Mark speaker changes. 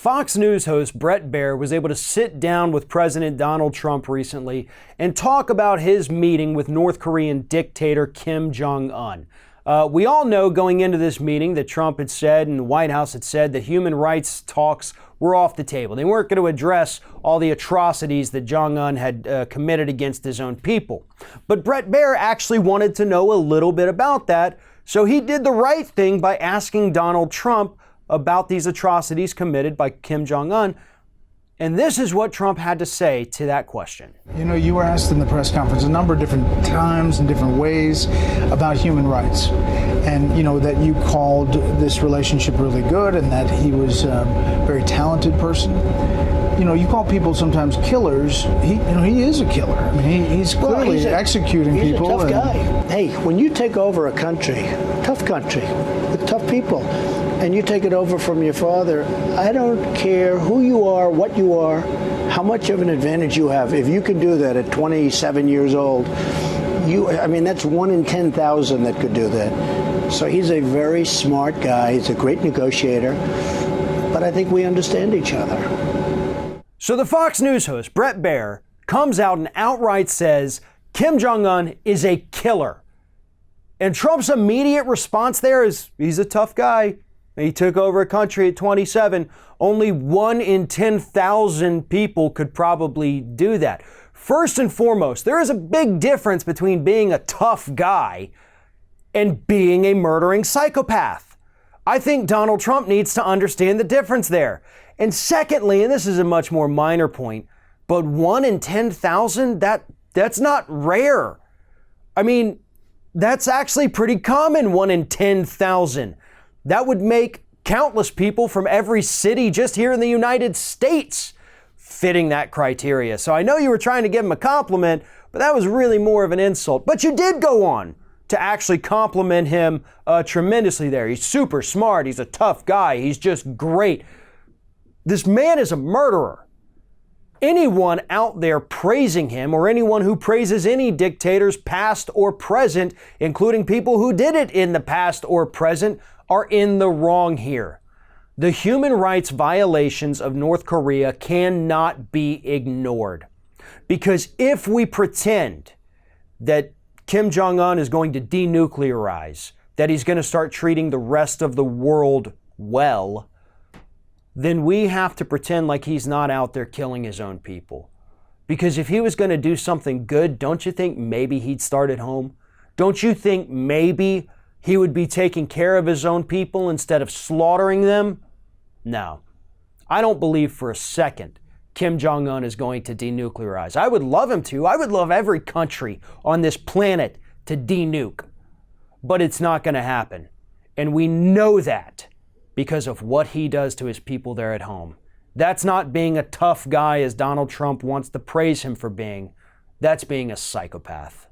Speaker 1: Fox News host Bret Baier was able to sit down with President Donald Trump recently and talk about his meeting with North Korean dictator Kim Jong-un. We all know going into this meeting that Trump had said and the White House had said that human rights talks were off the table. They weren't going to address all the atrocities that Jong-un had committed against his own people. But Bret Baier actually wanted to know a little bit about that, so he did the right thing by asking Donald Trump about these atrocities committed by Kim Jong-un. And this is what Trump had to say to that question.
Speaker 2: You know, you were asked in the press conference a number of different times and different ways about human rights. And, you know, that you called this relationship really good and that he was a very talented person. You know, you call people sometimes killers. He is a killer. I mean, he's clearly executing people.
Speaker 3: He's a tough guy. Hey, when you take over a country, tough country, with tough people, and you take it over from your father, I don't care who you are, what you are, how much of an advantage you have. If you can do that at 27 years old, that's 1 in 10,000 that could do that. So he's a very smart guy. He's a great negotiator. But I think we understand each other.
Speaker 1: So the Fox News host, Bret Baier, comes out and outright says Kim Jong-un is a killer. And Trump's immediate response there is, he's a tough guy. He took over a country at 27. Only 1 in 10,000 people could probably do that. First and foremost, there is a big difference between being a tough guy and being a murdering psychopath. I think Donald Trump needs to understand the difference there. And secondly, and this is a much more minor point, but 1 in 10,000, that's not rare. I mean, that's actually pretty common, 1 in 10,000. That would make countless people from every city just here in the United States fitting that criteria. So I know you were trying to give him a compliment, but that was really more of an insult. But you did go on to actually compliment him tremendously there. He's super smart. He's a tough guy. He's just great. This man is a murderer. Anyone out there praising him, or anyone who praises any dictators past or present, including people who did it in the past or present, are in the wrong here. The human rights violations of North Korea cannot be ignored. Because if we pretend that Kim Jong-un is going to denuclearize, that he's going to start treating the rest of the world well, then we have to pretend like he's not out there killing his own people. Because if he was going to do something good, don't you think maybe he'd start at home? Don't you think maybe he would be taking care of his own people instead of slaughtering them? No. I don't believe for a second Kim Jong-un is going to denuclearize. I would love him to. I would love every country on this planet to denuke. But it's not going to happen. And we know that because of what he does to his people there at home. That's not being a tough guy as Donald Trump wants to praise him for being. That's being a psychopath.